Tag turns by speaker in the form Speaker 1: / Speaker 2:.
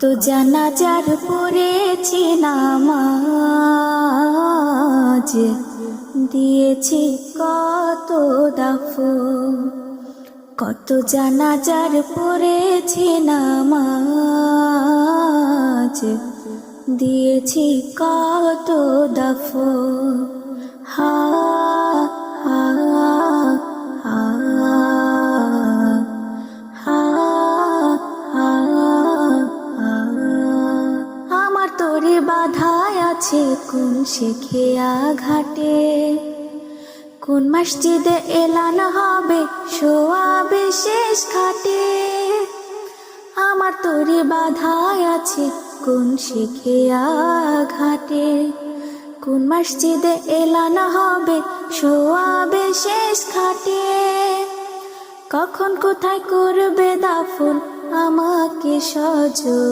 Speaker 1: তো জানাজার পড়েছি নামাজ, দিয়েছি কত দাফন। কত জানাজার পড়েছি নামাজ, দিয়েছি কত দাফন। হা হা হা হা হা। আমার তোরে বাধায় আছে কোন শেখিয়া ঘাটে, কোন মসজিদে এলান হবে শোয়াবে শেষ খাটে। আমার তোরে বাধায় আছে কোন শেখিয়া ঘাটে, কোন মসজিদে এলান হবে শোয়াবে শেষ খাটে। কখন কোথায় করবে দাফন আমাকে সজো।